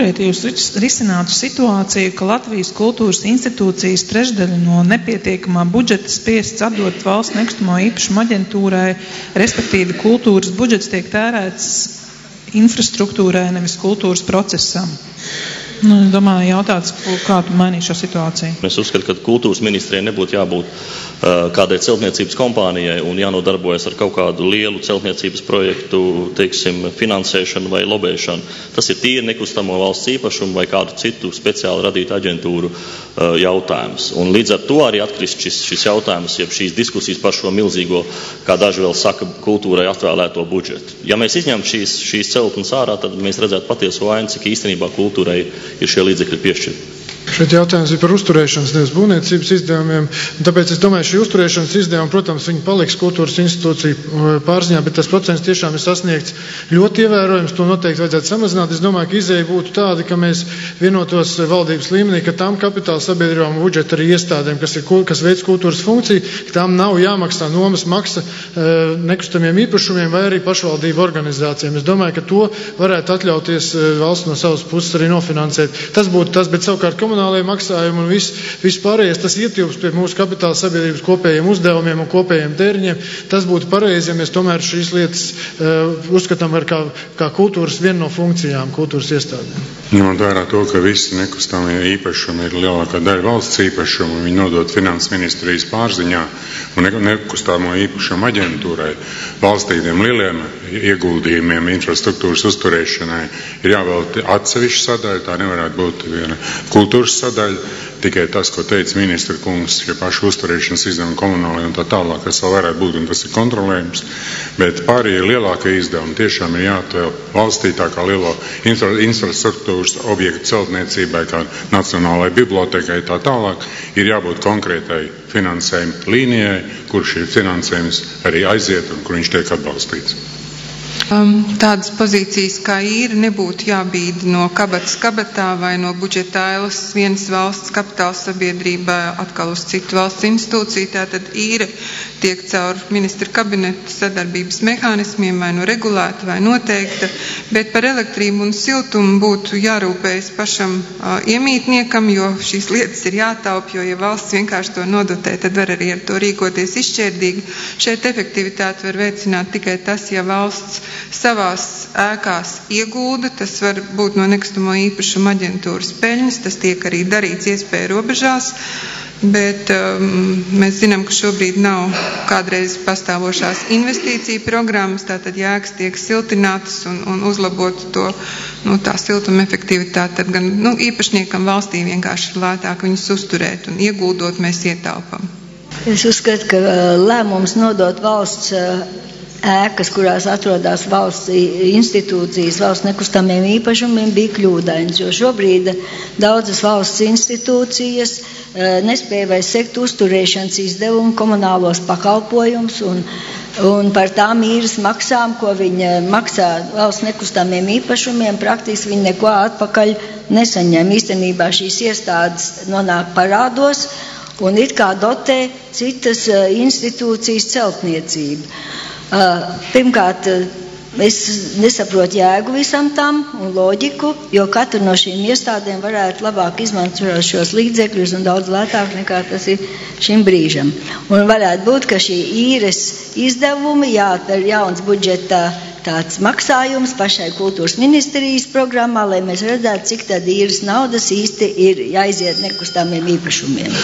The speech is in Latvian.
Jūs risinātu situāciju, ka Latvijas kultūras institūcijas trešdaļu no nepietiekamā budžeta spiests atdot valsts nekustamo īpašumu aģentūrai, respektīvi kultūras budžets tiek tērēts infrastruktūrai, nevis kultūras procesam. Es domāju, jautāts, kā tu mainīsi šo situāciju? Es uzskatu, ka kultūras ministrijai nebūtu jābūt kādai celtniecības kompānijai un jānodarbojas ar kaut kādu lielu celtniecības projektu, teiksim, finansēšanu vai lobēšanu. Tas ir tīri nekustamo valsts īpašumu vai kādu citu speciāli radītu aģentūru jautājums. Un līdz ar to arī atkrist šis jautājums, jeb šīs diskusijas par šo milzīgo, kā daži vēl saka, kultūrai atvēlēto budžetu. Ja mēs izņemam šīs celtnes ārā, tad mēs redzētu patieso ainu, cik īstenībā kultūrai ir šie līdzekļi piešķirti. Šeit jautājums ir par uzturēšanas, nevis būvniecības izdevumiem. Tāpēc es domāju, šī uzturēšanas izdevuma, protams, viņi paliks kultūras institūciju pārziņā, bet tas procents tiešām ir sasniegts ļoti ievērojams. To noteikti vajadzētu samazināt. Es domāju, ka izēja būtu tāda, ka mēs vienotos valdības līmenī, ka tām kapitāla sabiedrībām un budžeta arī iestādēm, kas veic kultūras funkciju, ka tām nav jāmaksā nomas maksa nekustamiem īpašumiem vai arī pašvaldību organizācijām. Es domāju, ka to varētu atļauties valsts no savas puses arī nofinansēt. Tas būtu tas, bet savukārt komunālajie maksājumi un viss pārējais, tas ietilps pie mūsu kapitāla sabiedrības kopējiem uzdevumiem un kopējiem tēriņiem. Tas būtu pareizi, ja mēs tomēr šīs lietas uzskatām kā kultūras vienu no funkcijām, kultūras iestādēm. Ņemot vērā to, ka visi nekustamie īpašumi ir lielākā daļa valsts īpašumu, viņi nodot finanses ministrijas pārziņā un nekustamo īpašumu aģentūrai, valstītiem lieliem ieguldījumiem infrastruktūras uzturēšanai ir jāvēl atsevišķa sadaļa, tā nevarētu būt viena kultūras sadaļa, tikai tas, ko teica ministra kungs, šie paši uzturēšanas izdevumi komunālajie un tā tālāk, kas vēl varētu būt, un tas ir kontrolējums, bet pārējie lielākie izdevumi tiešām ir jāatvēl valstī, tā kā lielo infrastruktūras objektu celtniecībai, kā Nacionālajai bibliotekai, tā tālāk, ir jābūt konkrētai finansējuma līnijai, kur šī finansējums arī aiziet un kur viņš tiek atbalstīts. Tādas pozīcijas kā īra nebūtu jābīda no kabatas kabatā vai no budžeta ailes vienas valsts kapitāla sabiedrībā atkal uz citu valsts institūciju. Tātad īra tiek caur ministra kabineta sadarbības mehānismiem vai nu regulēta vai noteikta, bet par elektrību un siltumu būtu jārūpējas pašam iemītniekam, jo šīs lietas ir jātaup, jo ja valsts vienkārši to nodotē, tad var arī ar to rīkoties izšķērdīgi. Šeit efektivitāti var veicināt tikai tas, ja valsts savās ēkās iegulda, tas var būt no nekustamo īpašumu aģentūras peļņas, tas tiek arī darīts iespēju robežās, bet mēs zinām, ka šobrīd nav kādreiz pastāvošās investīciju programmas, tātad jēgas tiek siltinātas un uzlabot to, tā siltuma efektivitāti, tad gan īpašniekam valstī vienkārši ir lētāk viņus uzturēt un ieguldot mēs ietaupam. Es uzskatu, ka lēmums nodot valsts ēkas, kurās atrodas valsts institūcijas, valsts nekustamiem īpašumiem, bija kļūdains, jo šobrīd daudzas valsts institūcijas nespēja vairs sekt uzturēšanas izdevumu, komunālos pakalpojumus un par tām īres maksām, ko viņi maksā valsts nekustamiem īpašumiem, praktiski viņi neko atpakaļ nesaņem. Īstenībā šīs iestādes nonāk parādos un it kā dotē citas institūcijas celtniecību. Pirmkārt, es nesaprotu jēgu visam tam un loģiku, jo katra no šīm iestādēm varētu labāk izmantot šos līdzekļus un daudz lētāk nekā tas ir šim brīžam. Un varētu būt, ka šī īres izdevumi jāatver jauns budžeta tāds maksājums pašai kultūras ministrijas programmā, lai mēs redzētu, cik tad īres naudas īsti ir jāiziet nekustamiem īpašumiem.